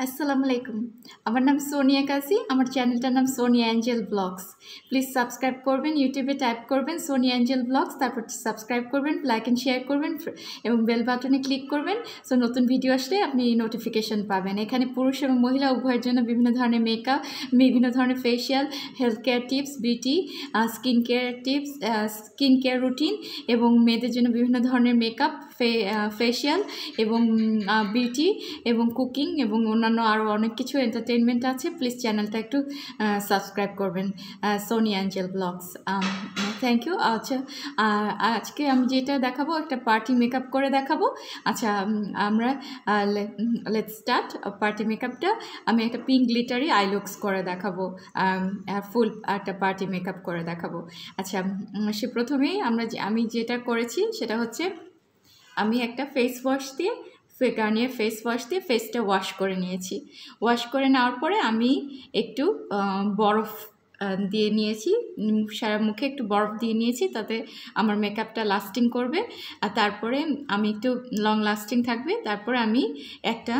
আসসালামু আলাইকুম। আমার নাম সোনিয়া কাজী। আমার চ্যানেলটার নাম Sonia Angel Blogs. Please subscribe করবেন, ইউটিউবে টাইপ করবেন সোনিয়া অ্যাঞ্জেল ব্লগস, তারপর সাবস্ক্রাইব করবেন, লাইক অ্যান্ড শেয়ার করবেন এবং বেল বাটনে ক্লিক করবেন। সো নতুন ভিডিও আসলে আপনি নোটিফিকেশন পাবেন। এখানে পুরুষ এবং মহিলা উভয়ের জন্য বিভিন্ন ধরনের মেকআপ, বিভিন্ন ধরনের facial, health care tips, beauty, skin care tips, skin care routine এবং মেয়েদের জন্য বিভিন্ন ধরনের মেকআপ, ফেশিয়াল এবং বিউটি এবং কুকিং এবং অন্যান্য আরও অনেক কিছু এন্টারটেনমেন্ট আছে। প্লিজ চ্যানেলটা একটু সাবস্ক্রাইব করবেন, Sonia Angel Blogs. Thank you. আচ্ছা, আজকে আমি যেটা দেখাবো একটা পার্টি মেকআপ করে দেখাবো। আচ্ছা, আমরা লেটস স্টার্ট পার্টি মেকআপটা। আমি একটা পিঙ্ক গ্লিটারি আইলুক্স করে দেখাবো, ফুল একটা পার্টি মেকআপ করে দেখাবো। আচ্ছা, সে প্রথমেই আমি যেটা করেছি সেটা হচ্ছে আমি একটা ফেস ওয়াশ দিয়ে গার্নিয়ার ফেস ওয়াশ দিয়ে ফেসটা ওয়াশ করে নিয়েছি। ওয়াশ করে নেওয়ার পরে আমি একটু বরফ দিয়ে নিয়েছি, সারা মুখে একটু বরফ দিয়ে নিয়েছি, তাতে আমার মেকআপটা লাস্টিং করবে আর তারপরে আমি একটু লং লাস্টিং থাকবে। তারপরে আমি একটা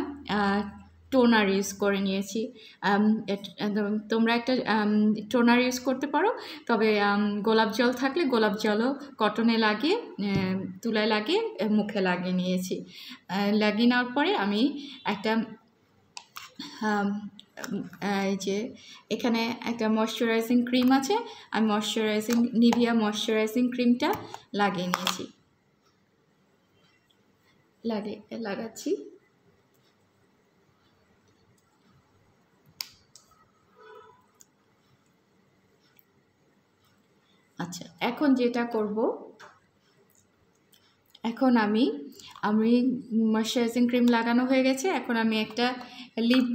টোনার ইউজ করে নিয়েছি। তোমরা একটা টোনার ইউজ করতে পারো, তবে গোলাপ জল থাকলে গোলাপ জলও কটনে লাগিয়ে তুলায় লাগিয়ে মুখে লাগিয়ে নিয়েছি। লাগিয়ে নেওয়ার পরে আমি একটা এই যে এখানে একটা ময়শ্চারাইজিং ক্রিম আছে, আমি নিভিয়া ময়শ্চারাইজিং ক্রিমটা লাগিয়ে নিয়েছি, লাগাচ্ছি। আচ্ছা, এখন যেটা করব, এখন আমি ময়শ্চারাইজিং ক্রিম লাগানো হয়ে গেছে। এখন আমি একটা লিপ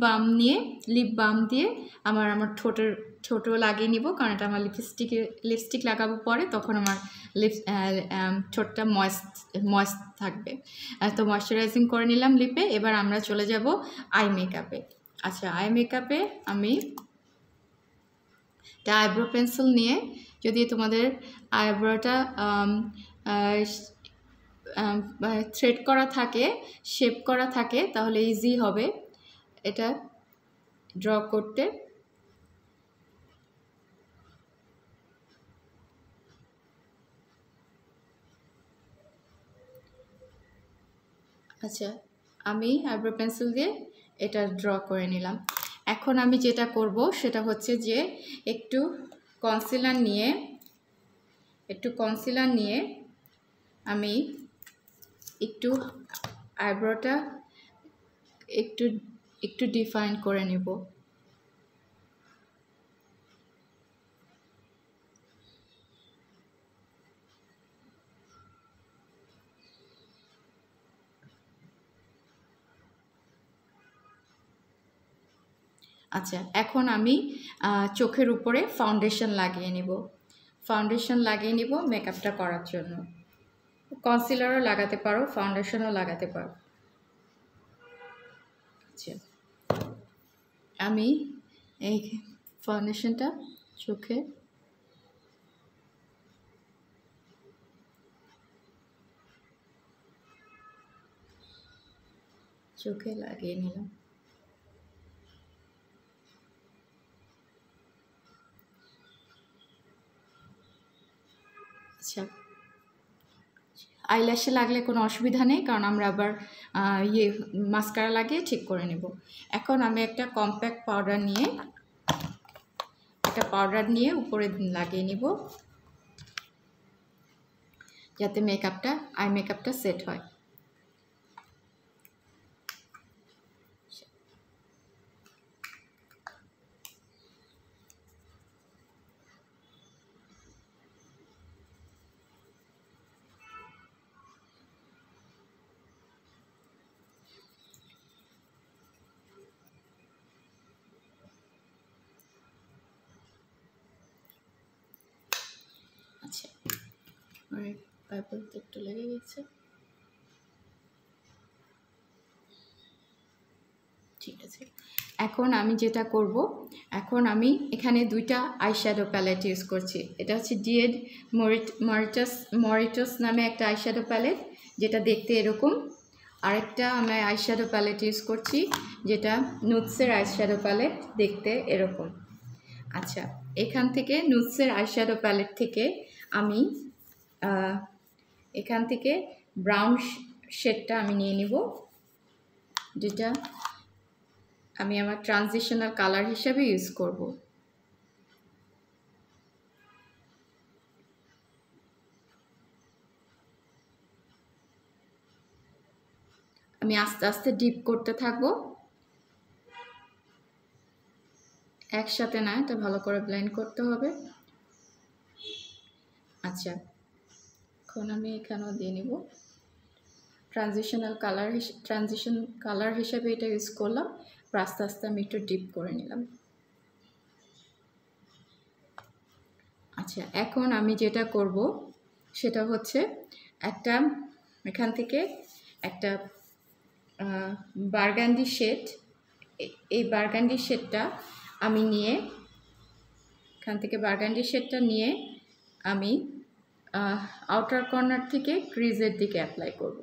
বাম দিয়ে আমার ঠোঁটও লাগিয়ে নিব, কারণ এটা আমার লিপস্টিক লাগাবো পরে, তখন আমার ঠোঁটটা ময়েস্ট থাকবে। তো ময়শ্চারাইজিং করে নিলাম লিপে। এবার আমরা চলে যাব আই মেকআপে। আচ্ছা, আই মেকআপে আমি একটা আইব্রো পেন্সিল নিয়ে, যদি তোমাদের আইব্রোটা থ্রেড করা থাকে, শেপ করা থাকে, তাহলে ইজি হবে এটা ড্র করতে। আচ্ছা, আমি আইব্রো পেন্সিল দিয়ে এটা ড্র করে নিলাম। এখন আমি যেটা করব সেটা হচ্ছে যে একটু কনসিলার নিয়ে আমি একটু আইব্রোটা একটু ডিফাইন করে নেব। আচ্ছা, এখন আমি চোখের উপরে ফাউন্ডেশন লাগিয়ে নিব মেকআপটা করার জন্য। কনসিলারও লাগাতে পারো, ফাউন্ডেশনও লাগাতে পারো। আচ্ছা, আমি এই ফাউন্ডেশনটা চোখে লাগিয়ে নিলাম। আচ্ছা, আইল্যাশে লাগলে কোনো অসুবিধা নেই, কারণ আমরা আবার মাস্কারা লাগিয়ে ঠিক করে নেব। এখন আমি একটা কম্প্যাক্ট পাউডার নিয়ে উপরে লাগিয়ে নিব, যাতে আই মেকআপটা সেট হয়। আচ্ছা, পাইপলতে একটু লেগে গেছে, ঠিক আছে। এখন আমি যেটা করব, এখন আমি এখানে দুইটা আইশ্যাডো প্যালেট ইউজ করছি। এটা হচ্ছে ডিয়েড মরিটাস নামে একটা আইশ্যাডো প্যালেট, যেটা দেখতে এরকম, আরেকটা আমি আইশ্যাডো প্যালেট ইউজ করছি, যেটা নুটসের আইশ্যাডো প্যালেট, দেখতে এরকম। আচ্ছা, এখান থেকে নুটসের আইশ্যাডো প্যালেট থেকে আমি এখান থেকে ব্রাউন শেডটা আমি নিয়ে নিব, যেটা আমি আমার ট্রানজিশনাল কালার হিসেবে ইউজ করব। আমি আস্তে আস্তে ডিপ করতে থাকবো, একসাথে না, এটা ভালো করে ব্লেন্ড করতে হবে। আচ্ছা, এখন আমি এখানেও দিয়ে নিব ট্রানজিশন কালার হিসেবে এটা ইউজ করলাম। আস্তে আস্তে আমি একটু ডিপ করে নিলাম। আচ্ছা, এখন আমি যেটা করব সেটা হচ্ছে এখান থেকে একটা বার্গান্ডি শেড, এই বার্গান্ডি শেডটা আমি নিয়ে, এখান থেকে বার্গান্ডি শেডটা নিয়ে আমি আউটার কর্নার থেকে ক্রিজের দিকে অ্যাপ্লাই করব।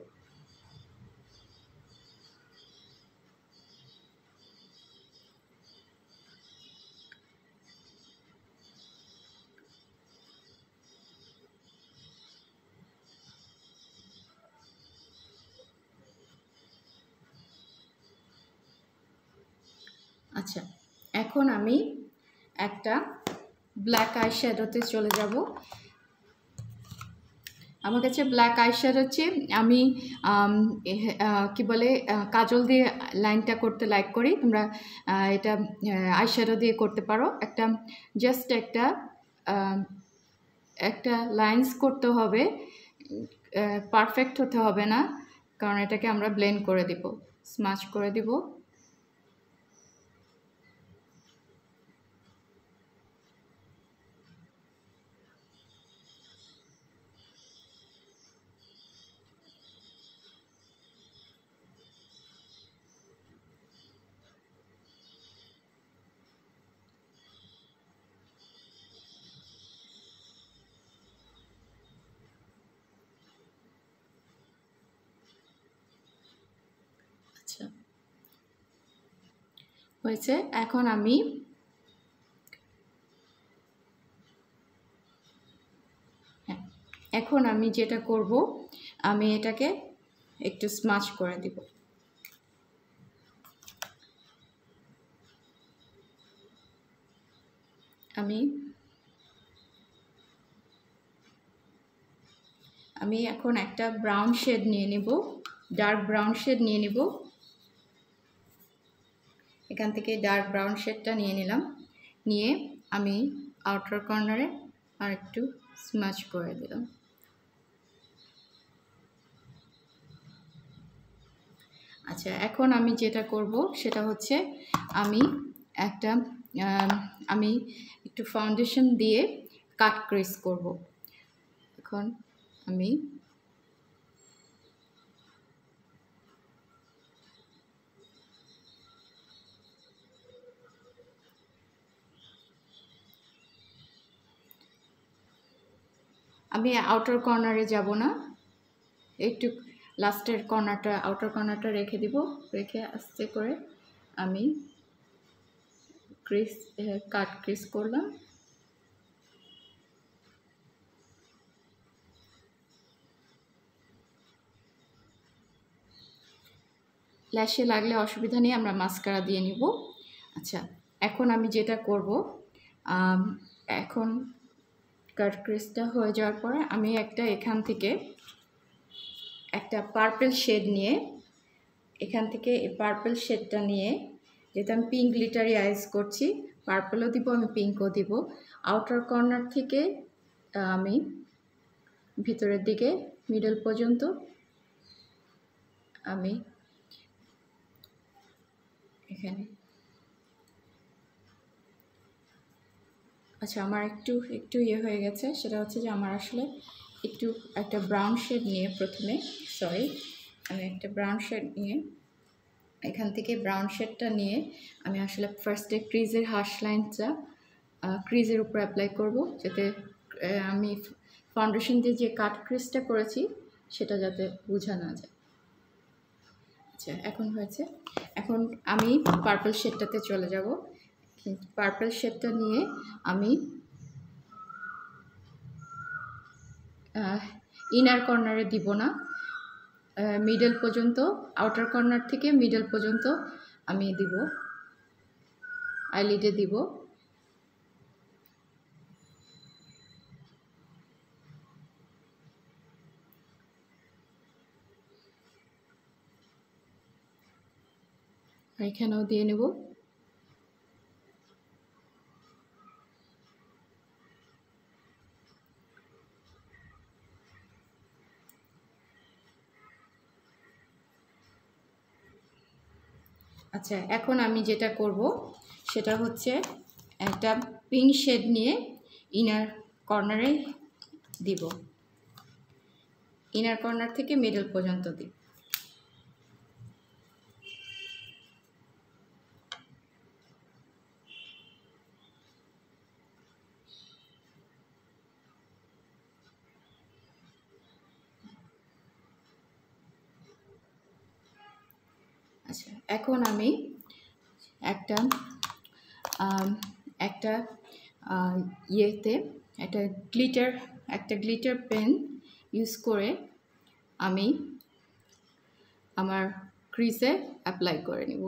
আচ্ছা, এখন আমি একটা ব্ল্যাক আইশ্যাডোতে চলে যাব। আমার কাছে ব্ল্যাক আইশ্যাডো হচ্ছে, আমি কি বলে কাজল দিয়ে লাইনটা করতে লাইক করি। তোমরা এটা আইশ্যাডো দিয়ে করতে পারো। জাস্ট একটা লাইন্স করতে হবে, পারফেক্ট হতে হবে না, কারণ এটাকে আমরা ব্লেন্ড করে দিব, স্মাচ করে দিব। আচ্ছা, হয়েছে। এখন আমি যেটা করব, আমি এটাকে একটু স্মাচ করে দিব। আমি এখন একটা ব্রাউন শেড নিয়ে নিব, ডার্ক ব্রাউন শেড নিয়ে নিব। এখান থেকে ডার্ক ব্রাউন শেডটা নিয়ে নিলাম, নিয়ে আমি আউটার কর্নারে আর একটু স্মাচ করে দিলাম। আচ্ছা, এখন আমি যেটা করব সেটা হচ্ছে আমি একটু ফাউন্ডেশন দিয়ে কাট ক্রিজ করব। এখন আমি আউটার কর্নারে যাব না, একটু লাস্টের আউটার কর্নারটা রেখে দিব, রেখে আস্তে করে আমি কাট ক্রিজ করলাম। ল্যাশে লাগলে অসুবিধা নেই, আমরা মাস্কারা দিয়ে নিব। আচ্ছা, এখন আমি যেটা করব, এখন কাট ক্রিজটা হয়ে যাওয়ার পরে আমি এখান থেকে একটা পার্পল শেড নিয়ে, এখান থেকে এই পার্পল শেডটা নিয়ে, যেহেতু আমি পিঙ্ক গ্লিটারি আইজ করছি, পার্পলও দিব, আমি পিঙ্কও দিব। আউটার কর্নার থেকে আমি ভিতরের দিকে মিডল পর্যন্ত আমি এখানে, আচ্ছা, আমার একটু ইয়ে হয়ে গেছে, সেটা হচ্ছে যে আমার আসলে একটা ব্রাউন শেড নিয়ে প্রথমে, আমি একটা ব্রাউন শেড নিয়ে, এখান থেকে ব্রাউন শেডটা নিয়ে আমি আসলে ফার্স্টে ক্রিজের হাশ লাইনটা ক্রিজের উপর অ্যাপ্লাই করব, যাতে আমি ফাউন্ডেশন দিয়ে যে কাট ক্রিজটা করেছি সেটা যাতে বোঝা না যায়। আচ্ছা এখন হয়েছে। এখন আমি পার্পল শেডটাতে চলে যাব। পার্পল শেডটা নিয়ে আমি ইনার কর্নারে দিব না, মিডল পর্যন্ত, আউটার কর্নার থেকে মিডল পর্যন্ত আমি দিব, আইলিডে দিব। এখানেও দিয়ে নেব। আচ্ছা এখন আমি যেটা করব সেটা হচ্ছে একটা পিঙ্ক শেড নিয়ে ইনার কর্নারে দিব, ইনার কর্নার থেকে মিডল পর্যন্ত দিব। আচ্ছা এখন আমি একটা ইয়েতে একটা গ্লিটার পেন ইউজ করে আমি আমার ক্রিজে অ্যাপ্লাই করে নেব।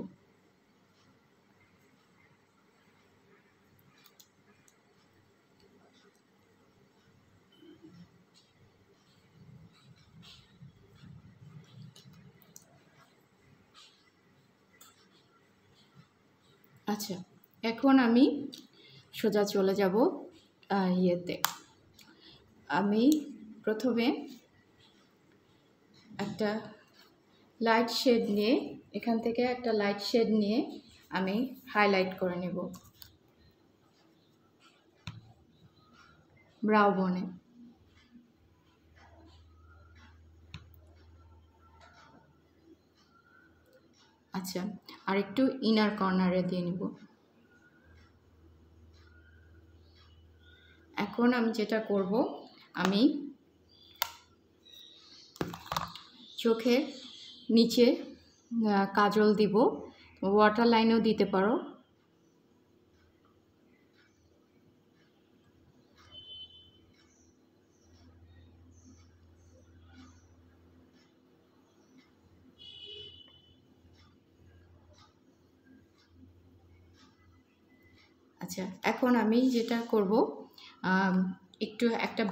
আচ্ছা এখন আমি সোজা চলে যাব ইয়েতে। আমি প্রথমে একটা লাইট শেড নিয়ে, এখান থেকে একটা লাইট শেড নিয়ে আমি হাইলাইট করে নেব ব্রাউ বনে। আচ্ছা আর একটু ইনার কর্নারে দিয়ে নেব। এখন আমি যেটা করব, আমি চোখের নিচে কাজল দিব, ওয়াটার লাইনেও দিতে পারো। আচ্ছা এখন আমি যেটা করব, একটা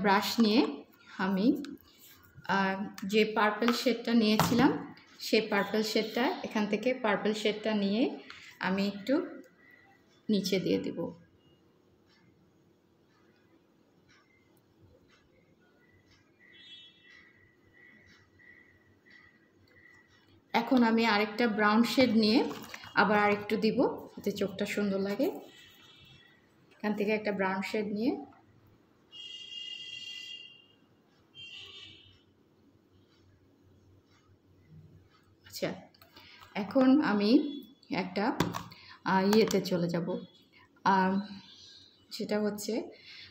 ব্রাশ নিয়ে আমি যে পার্পল শেডটা নিয়েছিলাম সেই পার্পল শেডটা, এখান থেকে পার্পল শেডটা নিয়ে আমি একটু নিচে দিয়ে দেব। এখন আমি আরেকটা ব্রাউন শেড নিয়ে আবার আরেকটু দিব, যাতে চোখটা সুন্দর লাগে। এখান থেকে একটা ব্রাউন শেড নিয়ে আচ্ছা এখন আমি একটা ইয়েতে চলে যাব, সেটা হচ্ছে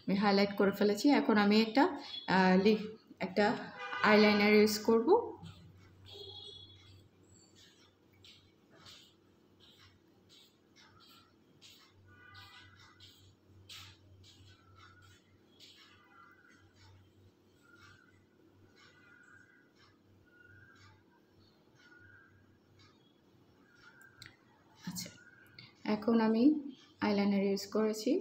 আমি হাইলাইট করে ফেলেছি। এখন আমি একটা আইলাইনার ইউজ করব। আচ্ছা এখন আমি আইলাইনার ইউজ করেছি।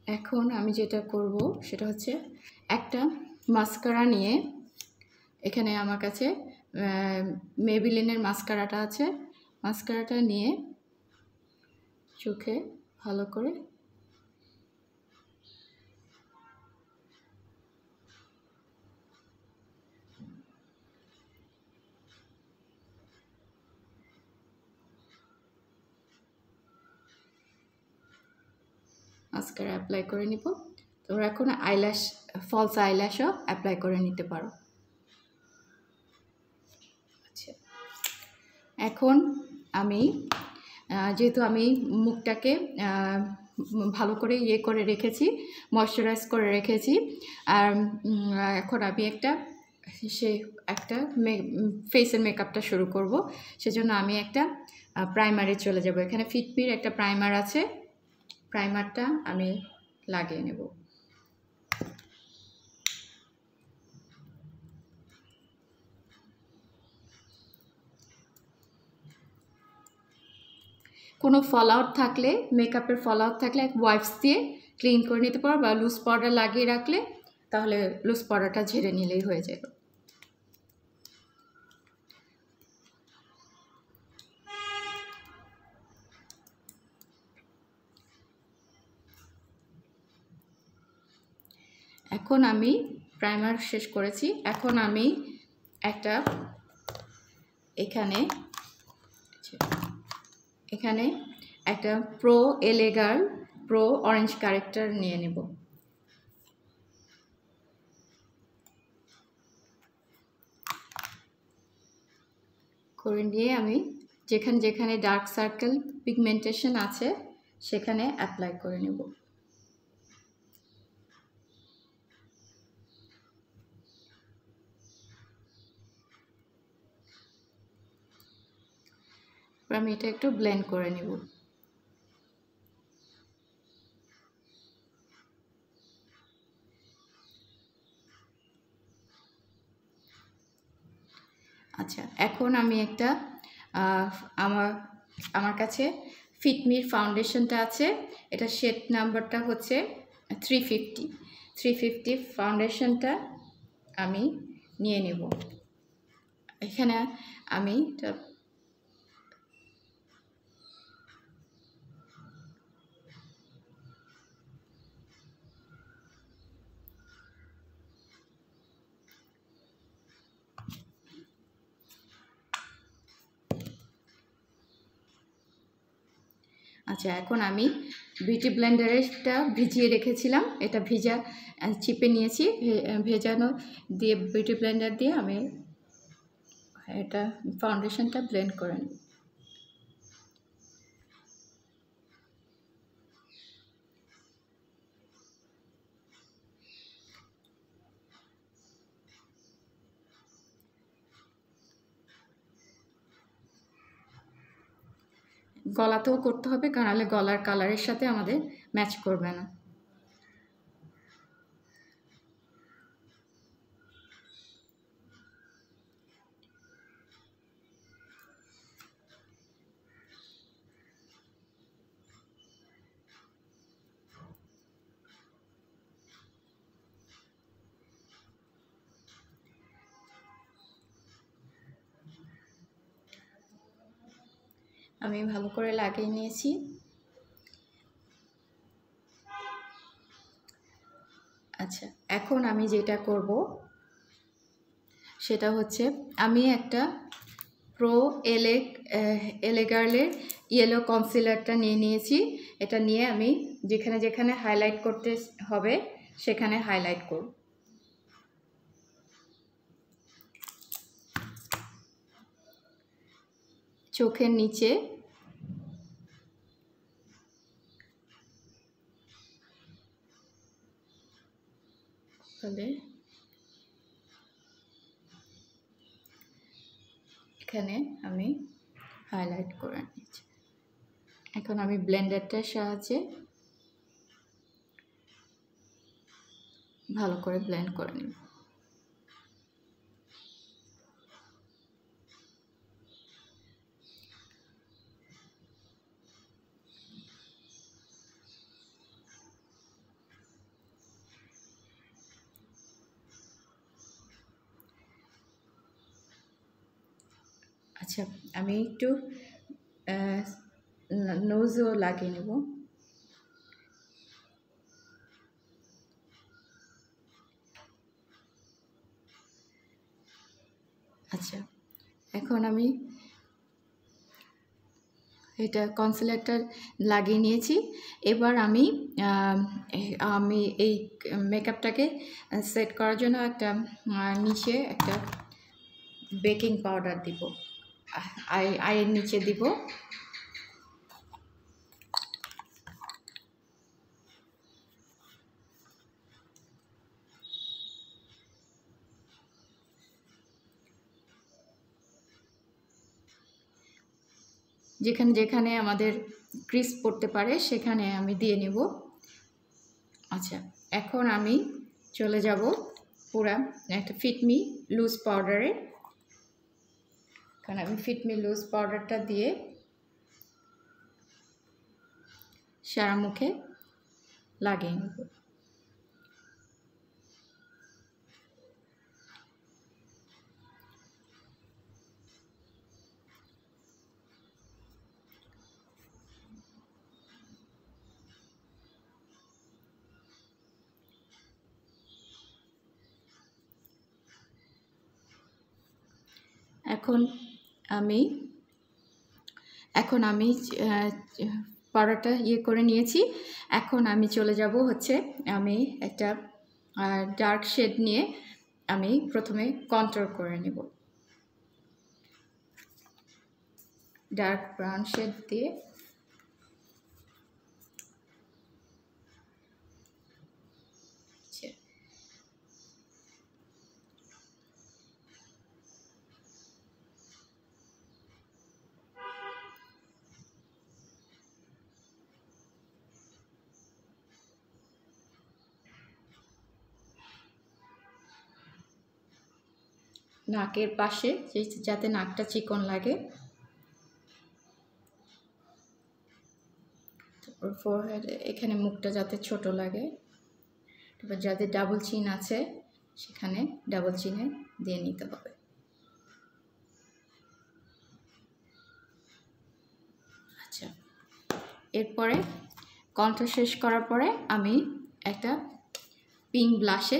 এখন আমি যেটা করব সেটা হচ্ছে একটা মাস্কারা নিয়ে, এখানে আমার কাছে মেবিলিনের মাস্কারাটা আছে, মাস্কারাটা নিয়ে চোখে ভালো করে মাস্কারা অ্যাপ্লাই করে নিব। তোমরা এখন ফলস আইল্যাশও অ্যাপ্লাই করে নিতে পারো। আচ্ছা এখন আমি যেহেতু আমি মুখটাকে ভালো করে করে রেখেছি, ময়শ্চারাইজ করে রেখেছি, আর এখন আমি একটা সে একটা ফেসের মেকআপটা শুরু করব। সেজন্য আমি একটা প্রাইমারে চলে যাব। এখানে ফিটমির একটা প্রাইমার আছে, প্রাইমারটা আমি লাগিয়ে নেব। কোনো ফলআউট থাকলে, মেকআপের ফলআউট থাকলে ওয়াইপস দিয়ে ক্লিন করে নিতে পারো, বা লুজ পাউডার লাগিয়ে রাখলে তাহলে লুজ পাউডারটা ঝেড়ে নিলেই হয়ে যাবে। এখন আমি প্রাইমার শেষ করেছি। এখন আমি একটা এখানে একটা প্রো এলেগার প্রো অরেঞ্জ কারেক্টার নিয়ে নেব। করে নিয়ে আমি যেখানে যেখানে ডার্ক সার্কেল পিগমেন্টেশন আছে সেখানে অ্যাপ্লাই করে নেব। আমি এটা একটু ব্লেন্ড করে নেব। আচ্ছা, এখন আমি একটা আমার কাছে ফিটমির ফাউন্ডেশনটা আছে, এটা শেড নাম্বারটা হচ্ছে 350 ফাউন্ডেশনটা আমি নিয়ে নেব। এখানে আমি আচ্ছা, এখন আমি বিউটি ব্লেন্ডারটা ভিজিয়ে রেখেছিলাম, এটা ভিজা চিপে নিয়েছি, ভেজানো দিয়ে বিউটি ব্লেন্ডার দিয়ে আমি এটা ফাউন্ডেশনটা ব্লেন্ড করে নিই। গলাতেও করতে হবে, কারণ নাহলে গলার কালারের সাথে আমাদের ম্যাচ করবে না। আমি ভালো করে লাগিয়ে নিয়েছি। আচ্ছা, এখন আমি যেটা করব সেটা হচ্ছে আমি একটা প্রো এলেগার্লের ইয়েলো কনসিলারটা নিয়ে নিয়েছি। এটা নিয়ে আমি যেখানে যেখানে হাইলাইট করতে হবে সেখানে হাইলাইট করব। চোখের নিচে, তাহলে এখানে আমি হাইলাইট করে নিয়েছি। এখন আমি ব্লেন্ডারটার সাহায্যে ভালো করে ব্লেন্ড করে নেব। আচ্ছা, আমি একটু নোজও লাগিয়ে নেব। আচ্ছা, এখন আমি এটা কনসিলারটা লাগিয়ে নিয়েছি। এবার আমি এই মেকআপটাকে সেট করার জন্য একটা নিচে একটা বেকিং পাউডার দিব, আইয়ের নিচে দিব। যেখানে যেখানে আমাদের ক্রিস পড়তে পারে সেখানে আমি দিয়ে নেব। আচ্ছা, এখন আমি চলে যাব পুরা একটা ফিটমি লুজ পাউডারে। কারণ আমি ফিটমি লুজ পাউডারটা দিয়ে সারা মুখে লাগিয়ে নেব। এখন আমি পাউডারটা করে নিয়েছি। এখন আমি চলে যাব হচ্ছে আমি একটা ডার্ক শেড নিয়ে আমি প্রথমে কন্ট্রোল করে নেব। ডার্ক ব্রাউন শেড দিয়ে নাকের পাশে যাতে নাকটা চিকন লাগে, তারপর ফোরহেড এখানে মুখটা যাতে ছোট লাগে, তারপর যাদের ডাবল চিন আছে সেখানে ডাবল চিনে দিয়ে নিতে হবে। আচ্ছা, এরপরে কন্ট্রোল শেষ করার পরে আমি একটা পিঙ্ক ব্লাশে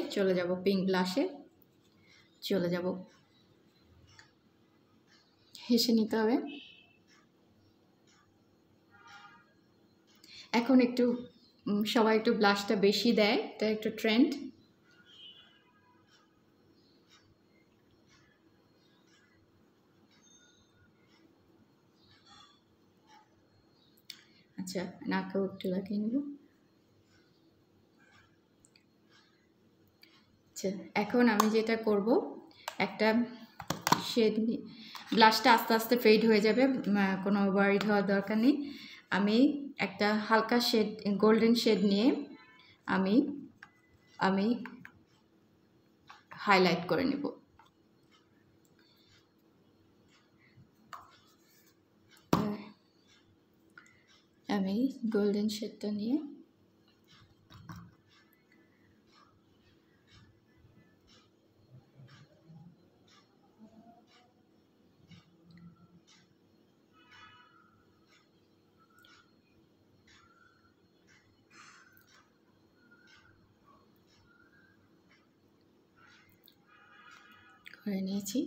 চলে যাব। হেসে নিতে হবে। এখন একটু সবাই একটু ব্লাশটা বেশি দেয়, এটা একটু ট্রেন্ড। আচ্ছা, নাকেও একটু লাগিয়ে নেব। আচ্ছা, এখন আমি যেটা করব, একটা শেড নিয়ে ব্লাশটা আস্তে আস্তে ফেড হয়ে যাবে, কোনো ওয়ারিড হওয়ার দরকার নেই। আমি একটা হালকা শেড গোল্ডেন শেড নিয়ে আমি হাইলাইট করে নেব। আমি গোল্ডেন শেডটা নিয়ে করে নিয়েছি।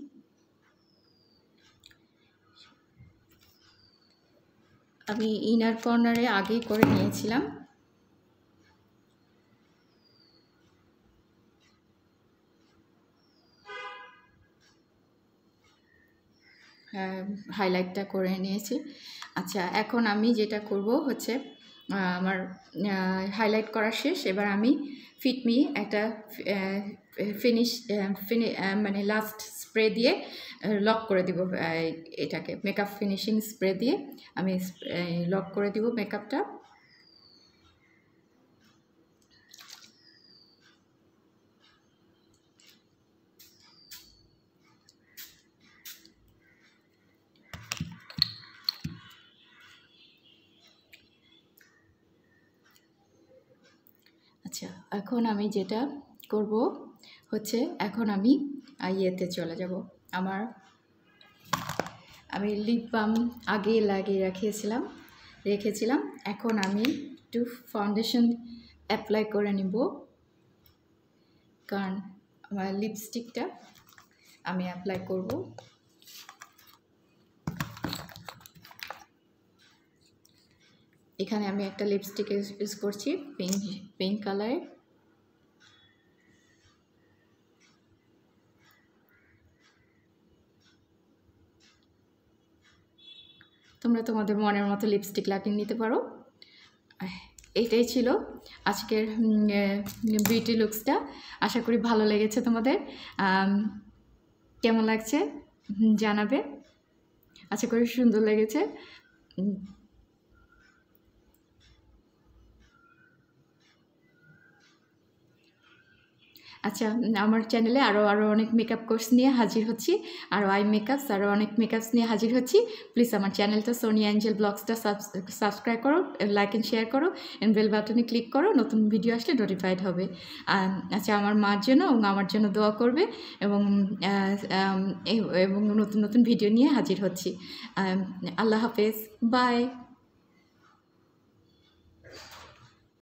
আমি ইনার কর্নারে আগেই করে নিয়েছিলাম। হাইলাইটটা করে নিয়েছি। আচ্ছা, এখন আমি যেটা করব হচ্ছে আমার হাইলাইট করা শেষ। এবার আমি ফিটমি একটা মানে লাস্ট স্প্রে দিয়ে লক করে দিব। এটাকে মেকআপ ফিনিশিং স্প্রে দিয়ে আমি লক করে দিব মেকআপটা। আচ্ছা, এখন আমি যেটা করব হচ্ছে এখন আমি ইয়েতে চলে যাব। আমি লিপ বাম আগে লাগিয়ে রেখেছিলাম। এখন আমি একটু ফাউন্ডেশন অ্যাপ্লাই করে নিব, কারণ আমার লিপস্টিকটা আমি অ্যাপ্লাই করব। এখানে আমি একটা লিপস্টিক ইউজ করছি পিঙ্ক কালারে। তোমরা তোমাদের মনের মতো লিপস্টিক লাগিয়ে নিতে পারো। এটাই ছিল আজকের বিউটি লুকসটা। আশা করি ভালো লেগেছে তোমাদের। কেমন লাগছে জানাবে, আশা করি সুন্দর লেগেছে। আচ্ছা, আমার চ্যানেলে আরও অনেক মেকআপ কোর্স নিয়ে হাজির হচ্ছি, আরও আই মেকআপস, আরও অনেক মেকআপস নিয়ে হাজির হচ্ছি। প্লিজ আমার চ্যানেলটা সোনিয়া অ্যাঞ্জেল ব্লগসটা সাবস্ক্রাইব করো, লাইক অ্যান্ড শেয়ার করো, অ্যান্ড বেল বাটনে ক্লিক করো, নতুন ভিডিও আসলে নোটিফাইড হবে। আচ্ছা, আমার মার জন্য এবং আমার জন্য দোয়া করবে, এবং এবং নতুন নতুন ভিডিও নিয়ে হাজির হচ্ছি। আল্লাহ হাফেজ, বাই।